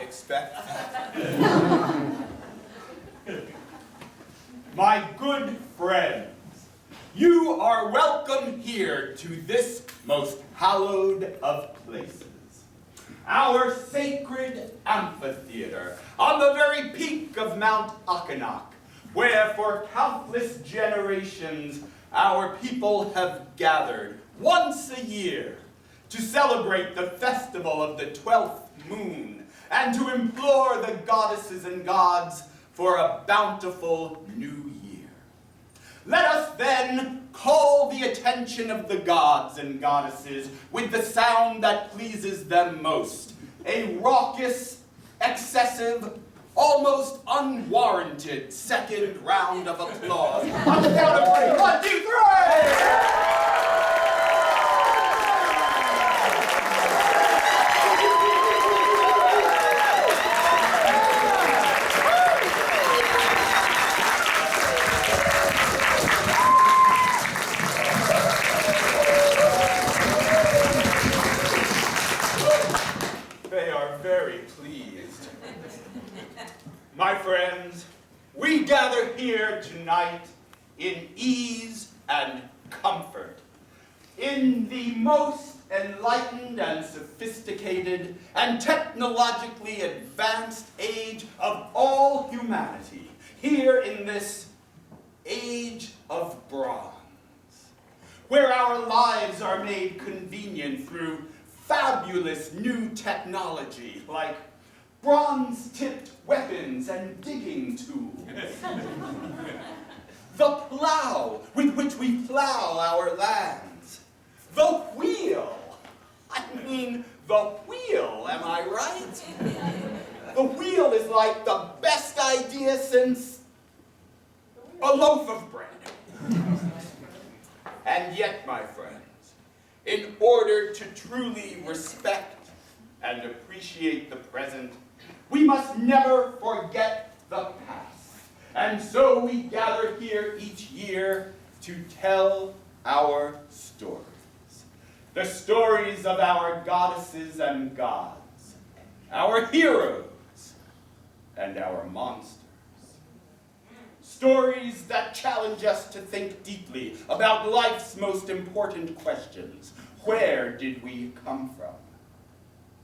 expect that. My good friends, you are welcome here to this most hallowed of places, our sacred amphitheater on the very peak of Mount Akhenak, where for countless generations our people have gathered once a year to celebrate the festival of the 12th moon and to implore the goddesses and gods for a bountiful new year. Let us then call the attention of the gods and goddesses with the sound that pleases them most, a raucous, excessive, almost unwarranted second round of applause. On the count of 3, 1, 2, 3! My friends, we gather here tonight in ease and comfort, in the most enlightened and sophisticated and technologically advanced age of all humanity, here in this age of bronze, where our lives are made convenient through fabulous new technology like bronze-tipped weapons and digging tools. The plow with which we plow our lands. The wheel. I mean, the wheel, am I right? The wheel is like the best idea since a loaf of bread. And yet, my friends, in order to truly respect and appreciate the present, we must never forget the past. And so we gather here each year to tell our stories. The stories of our goddesses and gods, our heroes, and our monsters. Stories that challenge us to think deeply about life's most important questions. Where did we come from?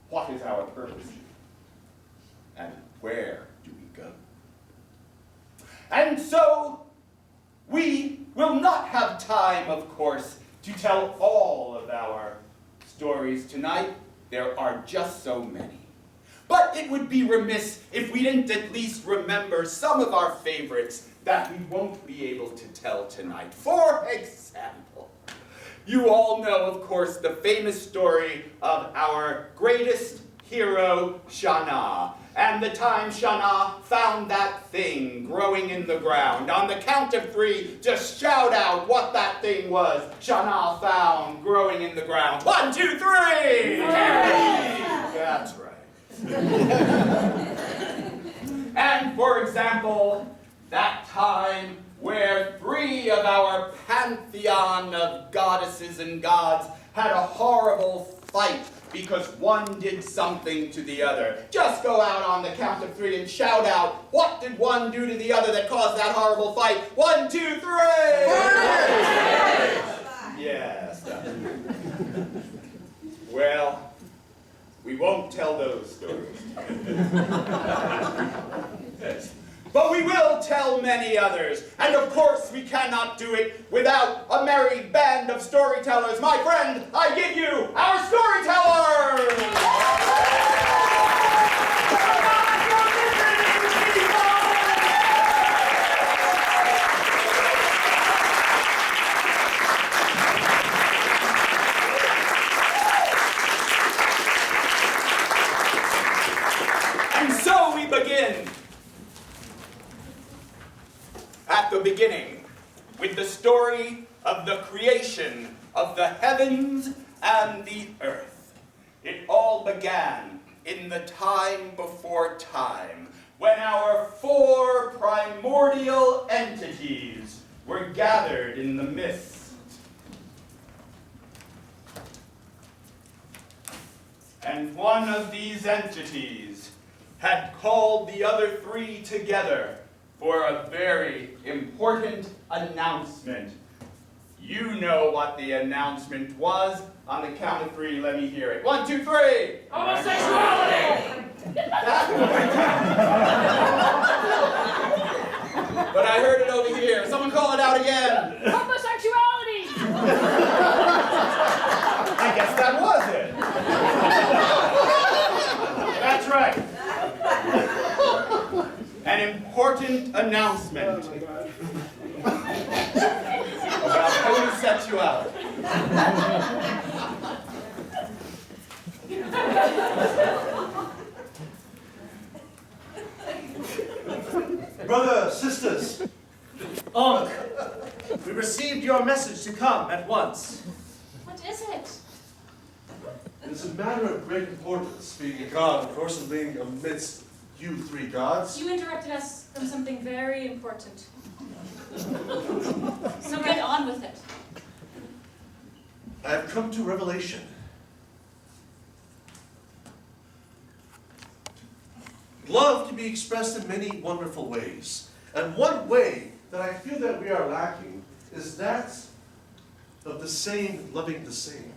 What is our purpose? And where do we go? And so, we will not have time, of course, to tell all of our stories tonight. There are just so many. But it would be remiss if we didn't at least remember some of our favorites that we won't be able to tell tonight. For example, you all know, of course, the famous story of our greatest hero, Shana, and the time Shana found that thing growing in the ground. On the count of 3, just shout out what that thing was Shana found growing in the ground. 1, 2, 3! That's right. And for example, that time where 3 of our pantheon of goddesses and gods had a horrible fight because one did something to the other. Just go out on the count of 3 and shout out, what did one do to the other that caused that horrible fight? 1, 2, 3! Yes. Well, we won't tell those stories. But we will tell many others. And of course, we cannot do it without a merry band of storytellers. My friend, I give you our storytellers! And so we begin. At the beginning, with the story of the creation of the heavens and the earth. It all began in the time before time, when our 4 primordial entities were gathered in the mist. And one of these entities had called the other three together for a very important announcement. You know what the announcement was. On the count of three, let me hear it. 1, 2, 3! Homosexuality! But I heard it over here. Someone call it out again. Homosexuality! I guess that was it. That's right. An important announcement about homosexuality. Brothers, sisters, Unc, we received your message to come at once. What is it? It's a matter of great importance, being a god, of course, and being amidst you three gods. You interrupted us from something very important. So get on with it. I have come to revelation. Love can be expressed in many wonderful ways. And one way that I feel that we are lacking is that of the same loving the same.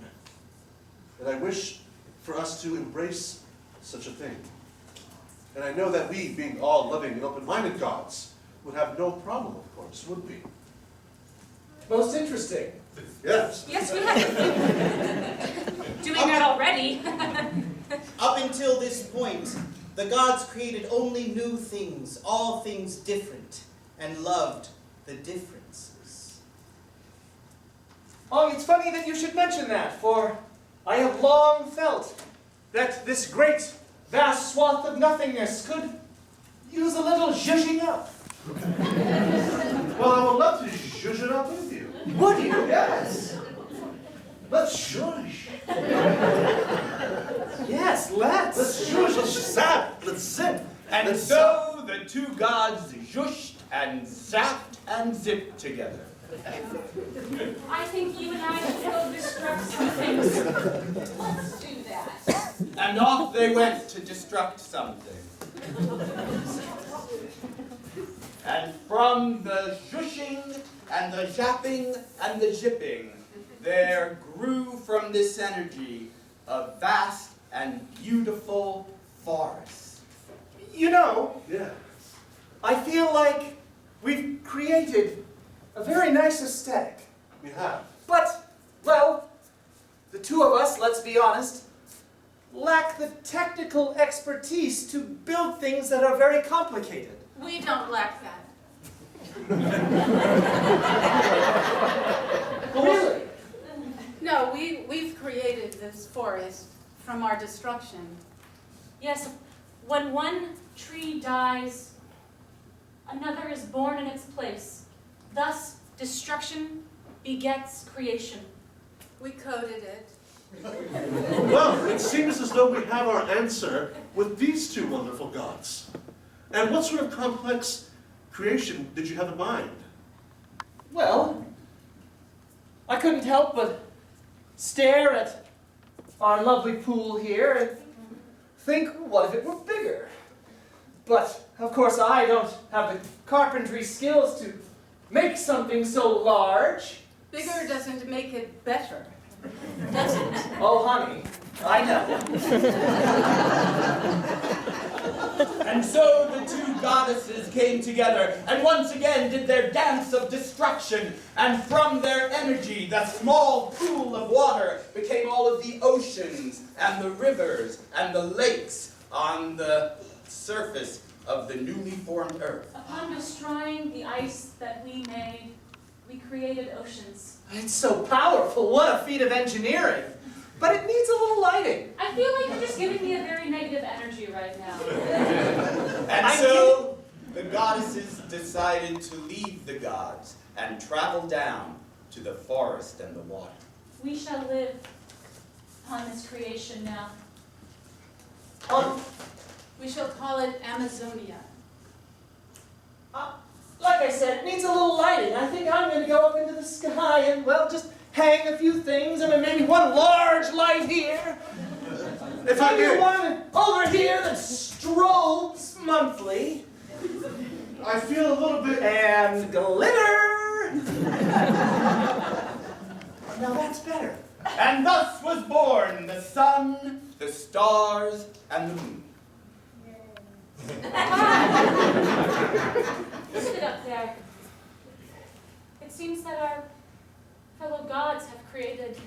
And I wish for us to embrace such a thing. And I know that we, being all loving and open-minded gods, would have no problem, of course, would we? Most interesting. Yes. Yes, we have. Doing that already. Up until this point, the gods created only new things, all things different, and loved the differences. Oh, it's funny that you should mention that, for I have long felt that this great, vast swath of nothingness could use a little zhuzhing up. Well, I would love to zhuzh it up with you. Would you? Yes. Let's zhuzh. Yes, let's. Let's zhuzh, let's zap, let's zip. And let's so the two gods zhushed and zapped and zipped together. I think you and I should go destruct some things. Let's do that. And off they went to destruct something. And from the zhushing and the zapping and the zipping, there grew from this energy a vast and beautiful forest. You know, Yeah. I feel like we've created a very nice aesthetic. We have. But, well, the two of us, let's be honest, lack the technical expertise to build things that are very complicated. We don't lack that. Really? No, we've created this forest from our destruction. Yes, when one tree dies, another is born in its place. Thus, destruction begets creation. We coded it. Well, it seems as though we have our answer with these two wonderful gods. And what sort of complex creation did you have in mind? Well, I couldn't help but stare at our lovely pool here and think, what if it were bigger? But, of course, I don't have the carpentry skills to make something so large. Bigger doesn't make it better, does it? Oh, honey, I know. And so the two goddesses came together and once again did their dance of destruction. And from their energy, the small pool of water became all of the oceans and the rivers and the lakes on the surface of the newly formed earth. Upon destroying the ice that we made, we created oceans. It's so powerful. What a feat of engineering. But it needs a little lighting. I feel like you're just giving me a very negative energy right now. And so the goddesses decided to leave the gods and travel down to the forest and the water. We shall live upon this creation now. We shall call it Amazonia. Like I said, it needs a little lighting. I think I'm going to go up into the sky and, well, just hang a few things and then maybe one large light here. If I may. Anyone over here that strobes monthly I feel a little bit. and glitter. Now that's better. And thus was born the sun, the stars, and the moon. Sit up there. It seems that our fellow gods have created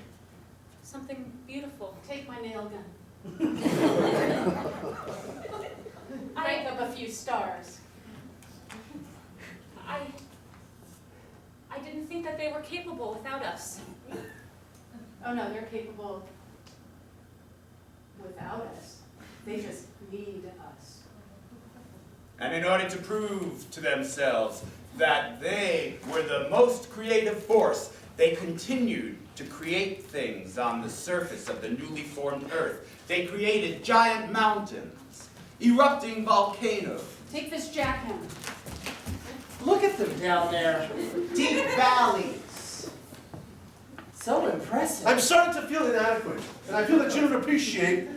something beautiful. Take my nail gun. I Break up a few stars. I didn't think that they were capable without us. Oh no, they're capable without us. They just need us. And in order to prove to themselves that they were the most creative force, they continued to create things on the surface of the newly formed earth. They created giant mountains, erupting volcanoes. Take this jackhammer. Look at them down there. Deep valleys. So impressive. I'm starting to feel inadequate, and I feel that you don't appreciate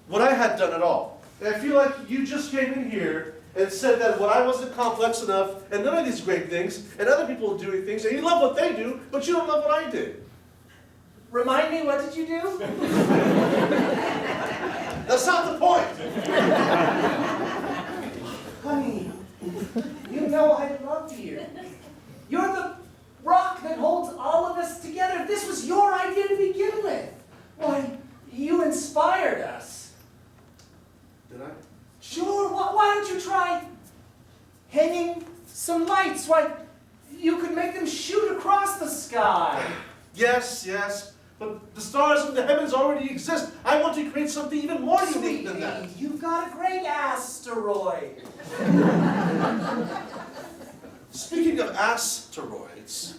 what I had done at all. And I feel like you just came in here and said that what I wasn't complex enough, and none of these great things, and other people doing things, and you love what they do, but you don't love what I did. Remind me, what did you do? That's not the point. Honey, you know I love you. You're the rock that holds all of us together. This was your idea to begin with. Why, you inspired us. Did I? Sure, why don't you try hanging some lights? Why, you could make them shoot across the sky. Yes, yes. But the stars in the heavens already exist. I want to create something even more unique than that. Sweetie, you've got a great asteroid. Speaking of asteroids,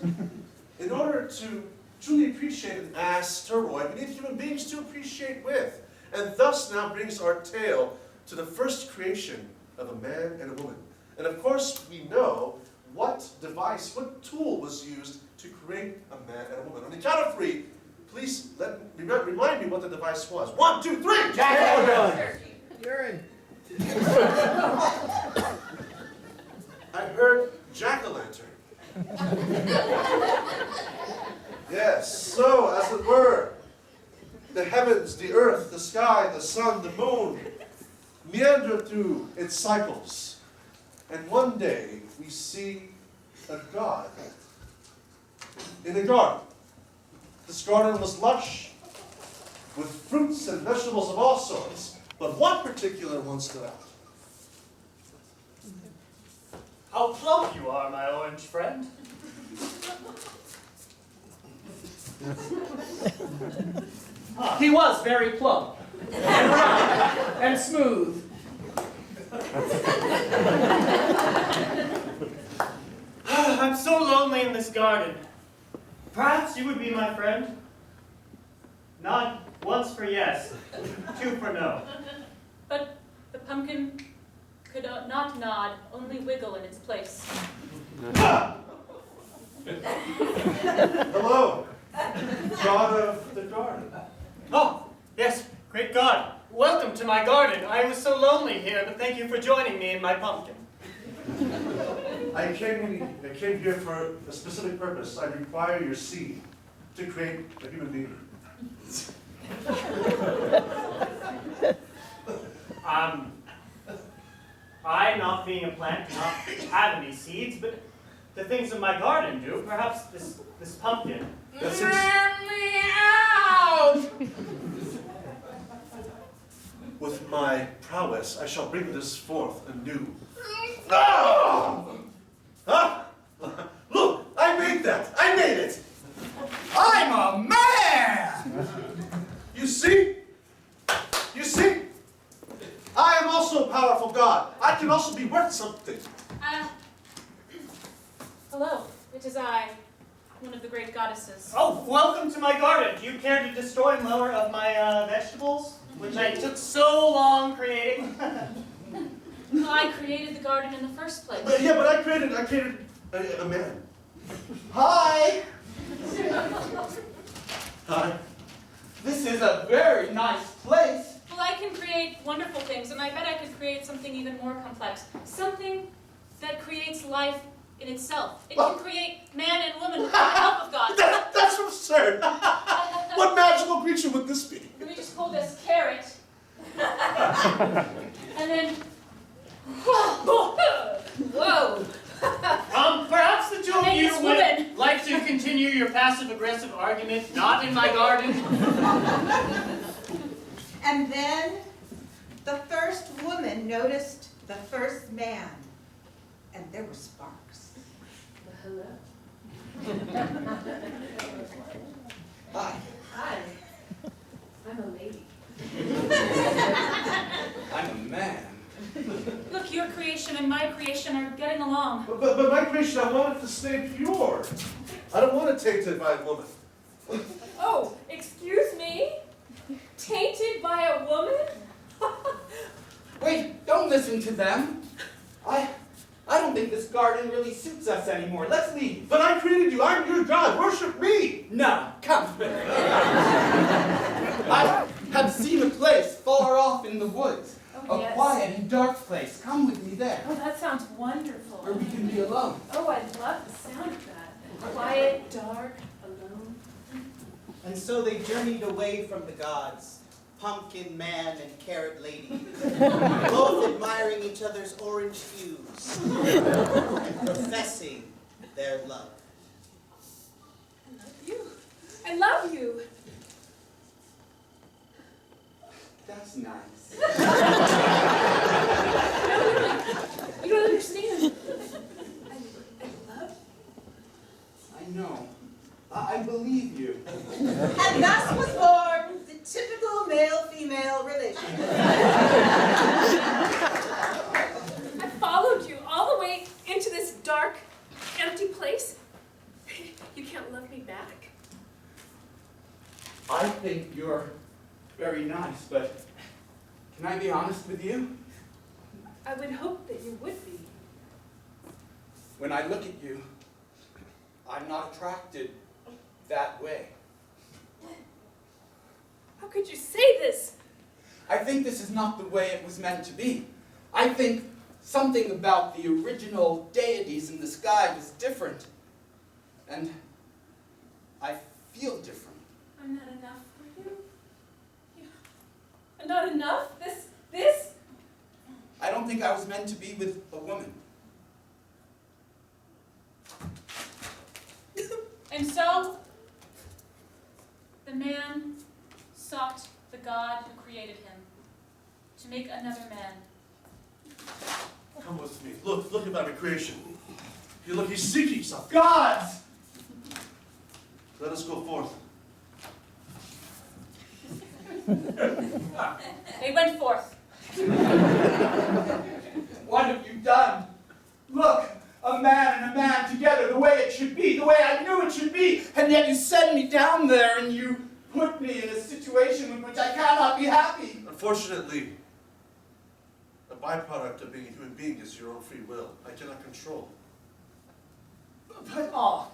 in order to truly appreciate an asteroid, we need human beings to appreciate with. And thus now brings our tale to the first creation of a man and a woman. And of course, we know what device, what tool was used to create a man and a woman. On the count of three, please remind me what the device was. 1, 2, 3! Urine. I heard jack-o'-lantern. Yes, so as it were, the heavens, the earth, the sky, the sun, the moon meander through its cycles. And one day we see a god in a garden. This garden was lush with fruits and vegetables of all sorts, but one particular one stood out. How plump you are, my orange friend. He was very plump and round and smooth. I'm so lonely in this garden. Perhaps you would be my friend? Nod once for yes, 2 for no. But the pumpkin could not nod, only wiggle in its place. Hello, god of the garden. Oh, yes, great God. Welcome to my garden. I was so lonely here, but thank you for joining me in my pumpkin. I came here for a specific purpose. I require your seed to create a human being. I, not being a plant, do not have any seeds, but the things in my garden do. Perhaps this pumpkin. That's Let me out! With my prowess, I shall bring this forth anew. Ah! Huh? Look, I made that. I made it. I'm a man! You see? You see? I am also a powerful god. I can also be worth something. Hello, it is I, one of the great goddesses. Oh, welcome to my garden. Do you care to destroy more of my vegetables, which I took so long creating? I created the garden in the first place. But I created a man. Hi! Hi. This is a very nice place. Well, I can create wonderful things, and I bet I could create something even more complex. Something that creates life in itself. It can create man and woman with the help of God. That's absurd. What magical creature would this be? Let me just hold this carrot. And then... Whoa! Perhaps the two of Hey, you this would woman. like to continue your passive-aggressive argument, not in my garden. And then the first woman noticed the first man, and there were sparks. Hello. Hi. Hi. I'm a lady. I'm a man. Look, your creation and my creation are getting along. But my creation, I want it to stay pure. I don't want it tainted by a woman. Oh, excuse me? Tainted by a woman? Wait, don't listen to them. I don't think this garden really suits us anymore. Let's leave. But I created you. I'm your God. Worship me. No, come. I have seen a place far off in the woods. Oh, A yes. quiet and dark place. Come with me there, Oh, that sounds wonderful. where we can be alone. Oh, I love the sound of that. Quiet, dark, alone. And so they journeyed away from the gods, pumpkin man and carrot lady, both admiring each other's orange hues, and professing their love. I love you. That's nice. You don't understand. I love I know. I believe you. And thus was born the typical male-female relationship. I followed you all the way into this dark, empty place. You can't love me back. I think you're very nice, but can I be honest with you? I would hope that you would be. When I look at you, I'm not attracted that way. How could you say this? I think this is not the way it was meant to be. I think something about the original deities in the sky was different. And I feel different. I'm not enough for you. I'm not enough? This? I don't think I was meant to be with a woman. And so, the man sought the God who created him to make another man. Come with me. Look at my creation. Look, he's seeking something. Gods! Let us go forth. They went forth. What have you done? Look, a man and a man together, the way it should be, the way I knew it should be, and yet you send me down there and you put me in a situation in which I cannot be happy. Unfortunately, a byproduct of being a human being is your own free will. I cannot control. But,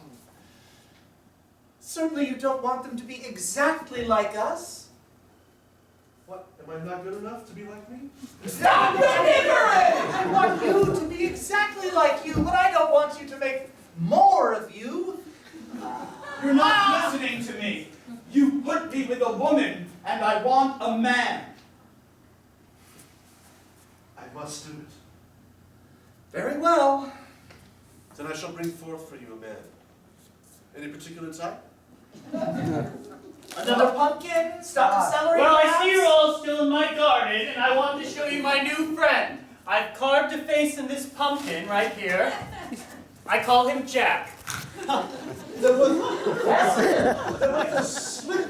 certainly you don't want them to be exactly like us. What? Am I not good enough to be like me? Stop bickering! I want you to be exactly like you, but I don't want you to make more of you. You're not listening to me. You put me with a woman, and I want a man. I must do it. Very well. Then I shall bring forth for you a man. Any particular type? Another pumpkin? Stuck in celery? Well, I plants? see you're all still in my garden, and I want to show you my new friend. I've carved a face in this pumpkin right here. I call him Jack. Then with a slick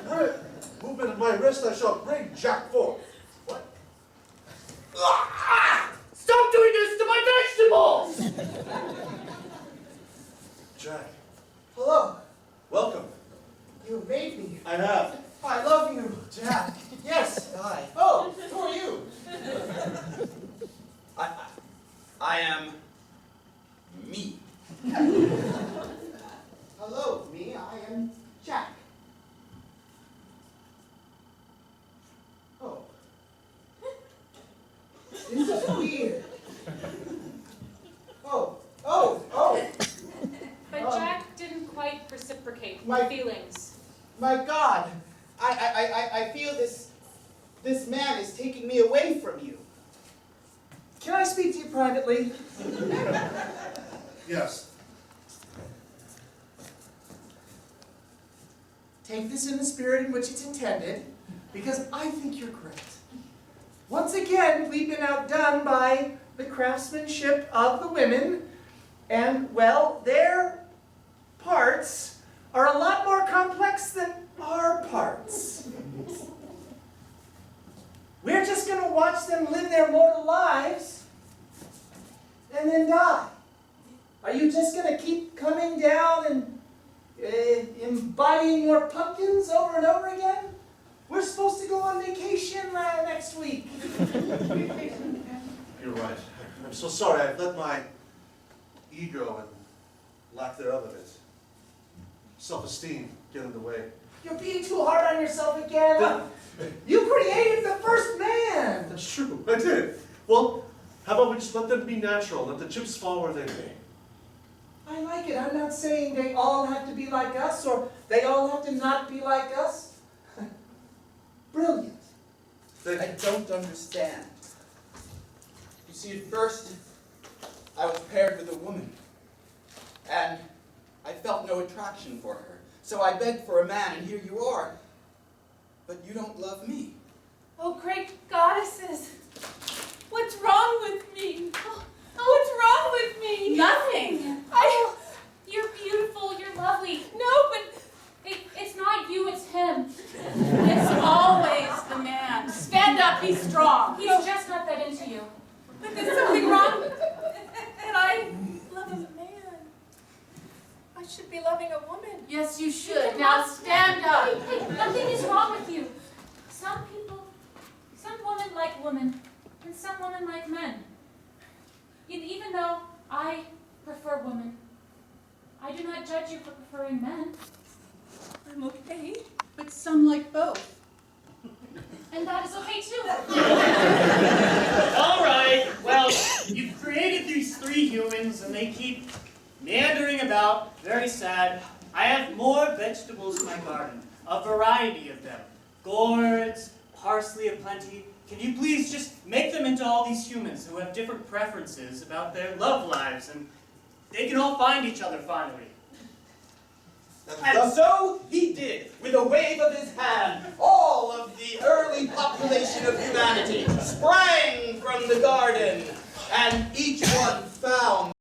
movement of my wrist, I shall bring Jack forth. What? Stop doing this to my vegetables! Jack, Hello. welcome. You made me. I have. I love you, Jack. Yes. Hi. Oh, who are you? I am me. Hello, me. I am Jack. Oh. This is weird. Oh. But Jack didn't quite reciprocate My- feelings. My God, I feel this man is taking me away from you. Can I speak to you privately? Yes. Take this in the spirit in which it's intended, because I think you're great. Once again, we've been outdone by the craftsmanship of the women, and, well, their parts are a lot more complex than our parts. We're just going to watch them live their mortal lives and then die. Are you just going to keep coming down and embodying more pumpkins over and over again? We're supposed to go on vacation next week. You're right. I'm so sorry. I've let my ego and lack thereof of it, self-esteem, get in the way. You're being too hard on yourself again. You created the first man. That's true. I did. Well, how about we just let them be natural, let the chips fall where they may. I like it. I'm not saying they all have to be like us or they all have to not be like us. Brilliant. I don't understand. You see, at first, I was paired with a woman, and I felt no attraction for her. So I begged for a man, and here you are. But you don't love me. Oh, great goddesses. What's wrong with me? What's wrong with me? Nothing. You're beautiful, you're lovely. No, but It's not you, it's him. It's always the man. Stand up, be strong. He's just not that into you. but there's something wrong. And I love a man. I should be loving a woman. Yes, you should. Now stand up. Hey, nothing is wrong with you. Some women like women, and some women like men. And even though I prefer women, I do not judge you for preferring men. I'm okay. But some like both. And that is okay too. All right, well, you've created these three humans and they keep meandering about, very sad. I have more vegetables in my garden, a variety of them. Gourds, parsley aplenty. Can you please just make them into all these humans who have different preferences about their love lives and they can all find each other finally. And so he did, with a wave of his hand. All of the early population of humanity sprang from the garden, and each one found